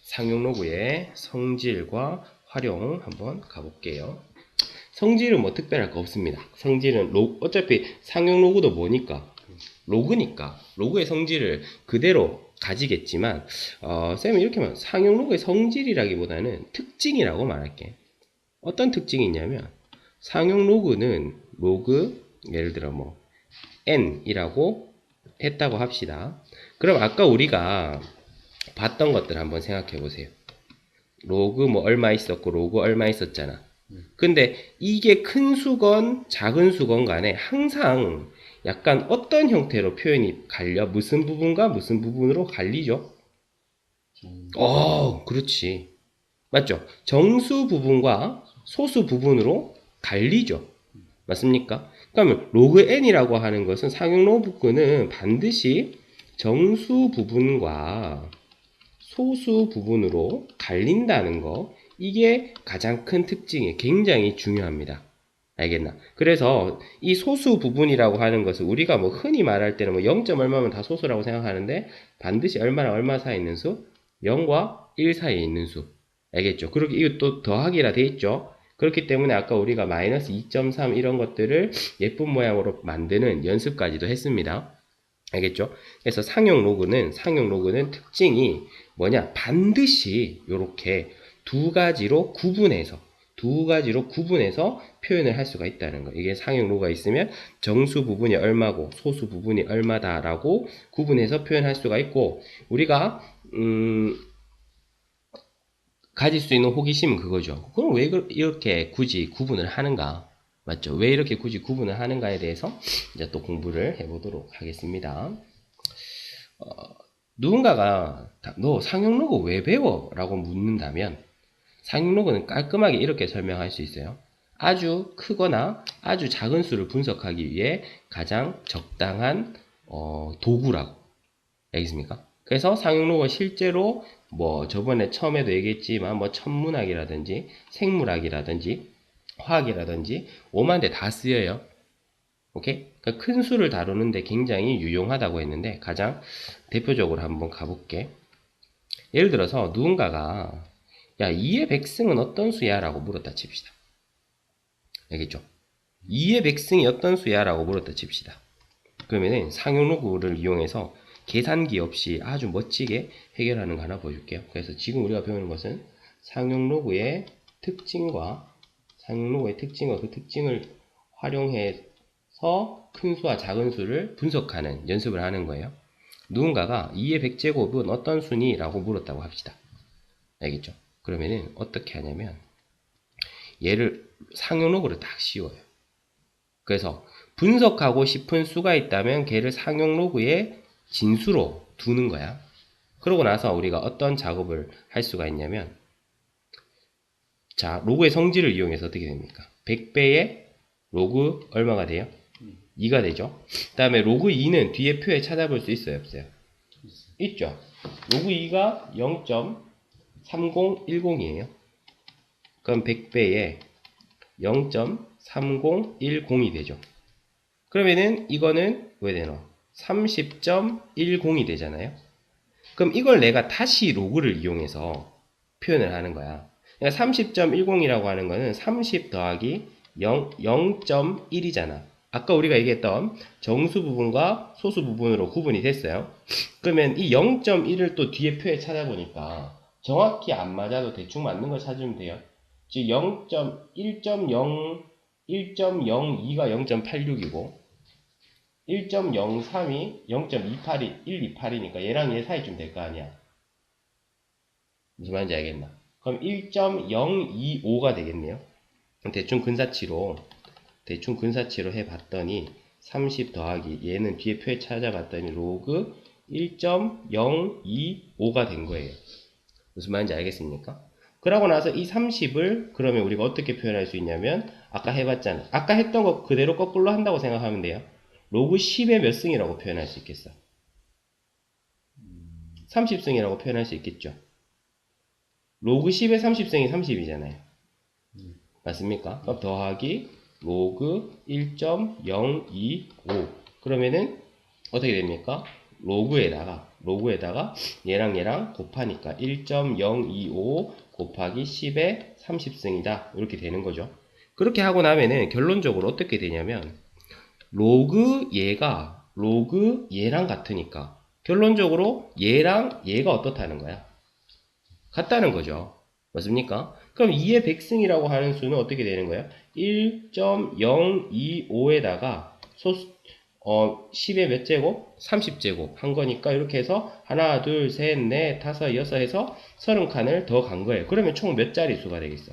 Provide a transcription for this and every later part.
상용 로그의 성질과 활용 한번 가볼게요. 성질은 뭐 특별할 거 없습니다. 성질은 어차피 상용 로그도 뭐니까 로그니까 로그의 성질을 그대로 가지겠지만 쌤은 이렇게 말 상용 로그의 성질이라기보다는 특징이라고 말할게. 어떤 특징이 있냐면 상용 로그는 로그 예를 들어 뭐 n이라고 했다고 합시다. 그럼 아까 우리가 봤던 것들 한번 생각해 보세요. 로그 뭐 얼마 있었고 로그 얼마 있었잖아. 근데 이게 큰 수건 작은 수건 간에 항상 약간 어떤 형태로 표현이 갈려? 무슨 부분과 무슨 부분으로 갈리죠? 그렇지. 맞죠? 정수 부분과 소수 부분으로 갈리죠. 맞습니까? 그러면 로그 n이라고 하는 것은 상용 로그는 반드시 정수 부분과 소수 부분으로 갈린다는 거, 이게 가장 큰 특징이 굉장히 중요합니다. 알겠나? 그래서 이 소수 부분이라고 하는 것을 우리가 뭐 흔히 말할 때는 뭐 0점 얼마면 다 소수라고 생각하는데 반드시 얼마랑 얼마 사이에 있는 수? 0과 1 사이에 있는 수. 알겠죠? 그렇게 이것도 더하기라 돼 있죠? 그렇기 때문에 아까 우리가 마이너스 2.3 이런 것들을 예쁜 모양으로 만드는 연습까지도 했습니다. 알겠죠? 그래서 상용 로그는 특징이 뭐냐? 반드시 이렇게 두 가지로 구분해서 표현을 할 수가 있다는 거. 이게 상용 로그가 있으면 정수 부분이 얼마고 소수 부분이 얼마다라고 구분해서 표현할 수가 있고, 우리가 가질 수 있는 호기심은 그거죠. 그럼 왜 이렇게 굳이 구분을 하는가? 맞죠? 왜 이렇게 굳이 구분을 하는가에 대해서 이제 또 공부를 해보도록 하겠습니다. 누군가가 너 상용 로그 왜 배워? 라고 묻는다면 상용 로그는 깔끔하게 이렇게 설명할 수 있어요. 아주 크거나 아주 작은 수를 분석하기 위해 가장 적당한 도구라고. 알겠습니까? 그래서 상용 로그가 실제로 뭐 저번에 처음에도 얘기했지만 뭐 천문학이라든지 생물학이라든지 화학이라든지 오만데 다 쓰여요. 오케이? 그러니까 큰 수를 다루는데 굉장히 유용하다고 했는데 가장 대표적으로 한번 가볼게. 예를 들어서 누군가가 야 2의 백승은 어떤 수야? 라고 물었다 칩시다. 알겠죠? 2의 백승이 어떤 수야? 라고 물었다 칩시다. 그러면은 상용 로그를 이용해서 계산기 없이 아주 멋지게 해결하는 거 하나 보여줄게요. 그래서 지금 우리가 배우는 것은 상용 로그의 특징과 그 특징을 활용해서 큰 수와 작은 수를 분석하는 연습을 하는 거예요. 누군가가 2의 100제곱은 어떤 수니? 라고 물었다고 합시다. 알겠죠? 그러면은 어떻게 하냐면 얘를 상용 로그를 딱 씌워요. 그래서 분석하고 싶은 수가 있다면 걔를 상용 로그의 진수로 두는 거야. 그러고 나서 우리가 어떤 작업을 할 수가 있냐면 자, 로그의 성질을 이용해서 어떻게 됩니까? 100배의 로그 얼마가 돼요? 2가 되죠. 그 다음에 로그 2는 뒤에 표에 찾아볼 수 있어요? 없어요? 있죠. 로그 2가 0.3010이에요. 그럼 100배에 0.3010이 되죠. 그러면은 이거는 왜 되노? 30.10이 되잖아요. 그럼 이걸 내가 다시 로그를 이용해서 표현을 하는 거야. 그러니까 30.10이라고 하는 거는 30 더하기 0.1이잖아. 아까 우리가 얘기했던 정수 부분과 소수 부분으로 구분이 됐어요. 그러면 이 0.1을 또 뒤에 표에 찾아보니까 정확히 안 맞아도 대충 맞는 걸 찾으면 돼요. 즉 0.1.0, 1.02가 0.86이고 1.03이 0.28이 128이니까 얘랑 얘 사이쯤 될 거 아니야. 무슨 말인지 알겠나? 그럼 1.025가 되겠네요. 대충 근사치로 해봤더니 30 더하기 얘는 뒤에 표에 찾아봤더니 로그 1.025가 된 거예요. 무슨 말인지 알겠습니까? 그러고 나서 이 30을 그러면 우리가 어떻게 표현할 수 있냐면 아까 해봤잖아. 아까 했던 거 그대로 거꾸로 한다고 생각하면 돼요. 로그 10의 몇 승이라고 표현할 수 있겠어? 30승이라고 표현할 수 있겠죠. 로그 10의 30승이 30이잖아요. 맞습니까? 그럼 더하기 로그 1.025 그러면은 어떻게 됩니까? 로그에다가 얘랑 곱하니까 1.025 곱하기 10의 30승이다. 이렇게 되는 거죠. 그렇게 하고 나면은 결론적으로 어떻게 되냐면 로그 얘랑 같으니까 결론적으로 얘랑 얘가 어떻다는 거야? 같다는 거죠. 맞습니까? 그럼 2의 백승이라고 하는 수는 어떻게 되는 거예요? 1.025에다가 10의 몇 제곱? 30제곱 한 거니까 이렇게 해서 하나, 둘, 셋, 넷, 다섯, 여섯 해서 30칸을 더 간 거예요. 그러면 총 몇 자릿수가 되겠어?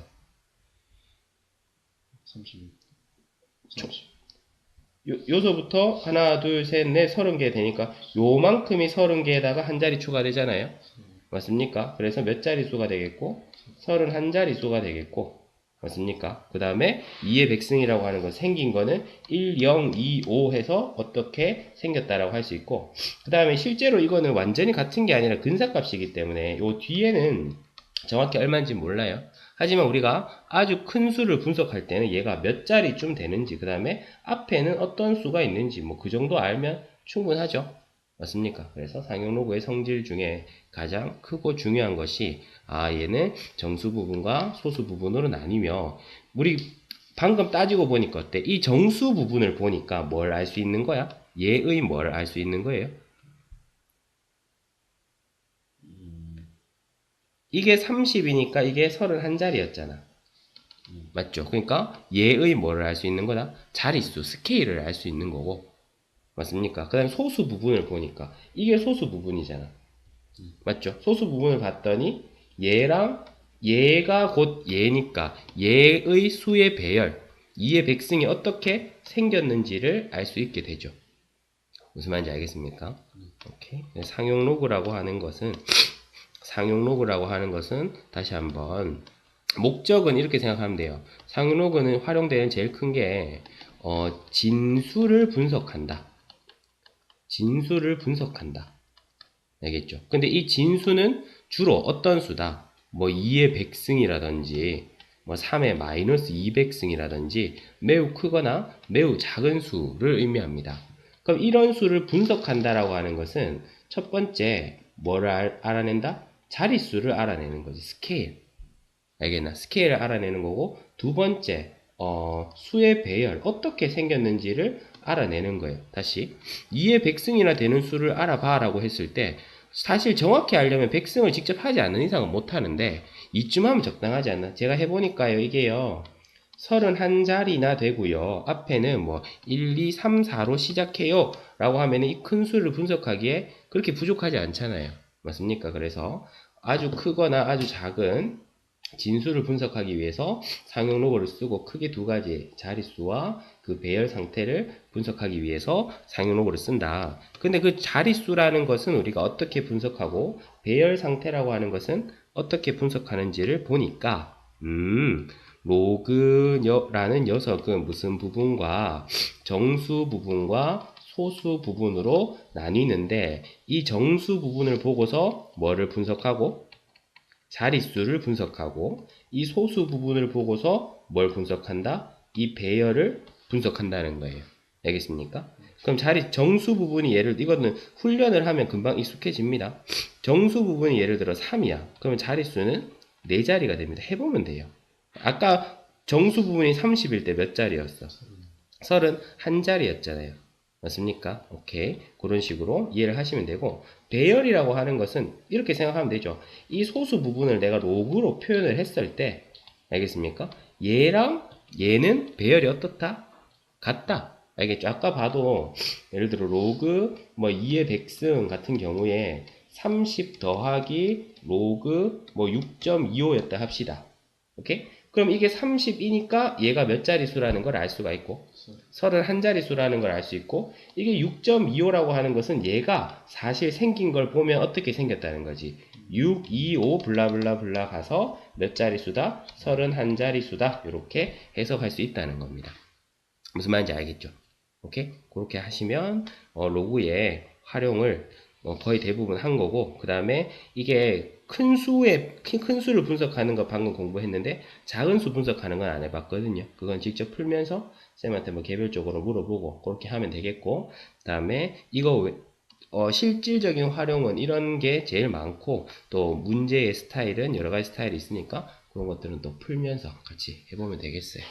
30. 요서부터 하나, 둘, 셋, 넷, 30개 되니까 요만큼이 30개에다가 한 자리 추가되잖아요. 맞습니까? 그래서 몇 자릿수가 되겠고 31자릿수가 되겠고 맞습니까? 그 다음에 2의 백승이라고 하는 거 생긴 거는 1, 0, 2, 5 해서 어떻게 생겼다라고 할 수 있고 그 다음에 실제로 이거는 완전히 같은 게 아니라 근사값이기 때문에 요 뒤에는 정확히 얼마인지 몰라요. 하지만 우리가 아주 큰 수를 분석할 때는 얘가 몇 자리쯤 되는지 그 다음에 앞에는 어떤 수가 있는지 뭐 그 정도 알면 충분하죠. 맞습니까? 그래서 상용로그의 성질 중에 가장 크고 중요한 것이 얘는 정수 부분과 소수 부분으로 나뉘며 우리 방금 따지고 보니까 어때? 이 정수 부분을 보니까 뭘 알 수 있는 거야? 얘의 뭘 알 수 있는 거예요? 이게 30이니까 이게 31자리였잖아. 맞죠? 그러니까 얘의 뭐를 알 수 있는 거다? 자릿수, 스케일을 알 수 있는 거고 맞습니까? 그 다음에 소수 부분을 보니까 이게 소수 부분이잖아. 맞죠? 소수 부분을 봤더니 얘랑 얘가 곧 얘니까 얘의 수의 배열 2의 백승이 어떻게 생겼는지를 알 수 있게 되죠. 무슨 말인지 알겠습니까? 오케이. 상용로그라고 하는 것은 다시 한번 목적은 이렇게 생각하면 돼요. 상용로그는 활용되는 제일 큰 게 진수를 분석한다. 알겠죠? 근데 이 진수는 주로 어떤 수다? 뭐 2의 백승이라든지 뭐 3의 마이너스 2백승이라든지 매우 크거나 매우 작은 수를 의미합니다. 그럼 이런 수를 분석한다라고 하는 것은 첫 번째 뭐를 알아낸다? 자릿수를 알아내는 거지. 스케일. 알겠나? 스케일을 알아내는 거고 두 번째 수의 배열 어떻게 생겼는지를 알아내는 거예요. 다시 2의 백승이나 되는 수를 알아봐 라고 했을 때 사실 정확히 알려면 백승을 직접 하지 않는 이상은 못 하는데 이쯤 하면 적당하지 않나? 제가 해보니까요 이게요 31자리나 되고요 앞에는 뭐 1, 2, 3, 4로 시작해요 라고 하면 이 큰 수를 분석하기에 그렇게 부족하지 않잖아요. 맞습니까? 그래서 아주 크거나 아주 작은 진수를 분석하기 위해서 상용 로그를 쓰고 크게 두 가지 자릿수와 그 배열 상태를 분석하기 위해서 상용 로그를 쓴다. 근데 그 자릿수라는 것은 우리가 어떻게 분석하고 배열 상태라고 하는 것은 어떻게 분석하는지를 보니까 로그라는 녀석은 무슨 부분과 정수 부분과 소수 부분으로 나뉘는데 이 정수 부분을 보고서 뭐를 분석하고 자릿수를 분석하고 이 소수 부분을 보고서 뭘 분석한다? 이 배열을 분석한다는 거예요. 알겠습니까? 그럼 정수 부분이 이거는 훈련을 하면 금방 익숙해집니다. 정수 부분이 예를 들어 3이야. 그러면 자릿수는 4자리가 됩니다. 해보면 돼요. 아까 정수 부분이 30일 때 몇 자리였어? 31자리였잖아요. 맞습니까? 오케이. 그런 식으로 이해를 하시면 되고, 배열이라고 하는 것은 이렇게 생각하면 되죠. 이 소수 부분을 내가 로그로 표현을 했을 때, 알겠습니까? 얘랑 얘는 배열이 어떻다? 같다. 알겠죠? 아까 봐도, 예를 들어 로그, 뭐 2의 백승 같은 경우에 30 더하기 로그 뭐 6.25였다 합시다. 오케이? 그럼 이게 30이니까 얘가 몇 자릿수라는 걸 알 수가 있고 31자릿수라는 걸 알 수 있고 이게 6.25라고 하는 것은 얘가 사실 생긴 걸 보면 어떻게 생겼다는 거지. 6, 2, 5 블라블라블라 가서 몇 자릿수다? 31자릿수다. 이렇게 해석할 수 있다는 겁니다. 무슨 말인지 알겠죠? 오케이? 그렇게 하시면 로그의 활용을 거의 대부분 한 거고 그 다음에 이게 큰 수를 분석하는 거 방금 공부했는데 작은 수 분석하는 건 안 해봤거든요. 그건 직접 풀면서 쌤한테 뭐 개별적으로 물어보고 그렇게 하면 되겠고 그 다음에 이거 실질적인 활용은 이런 게 제일 많고, 또 문제의 스타일은 여러 가지 스타일이 있으니까 그런 것들은 또 풀면서 같이 해보면 되겠어요.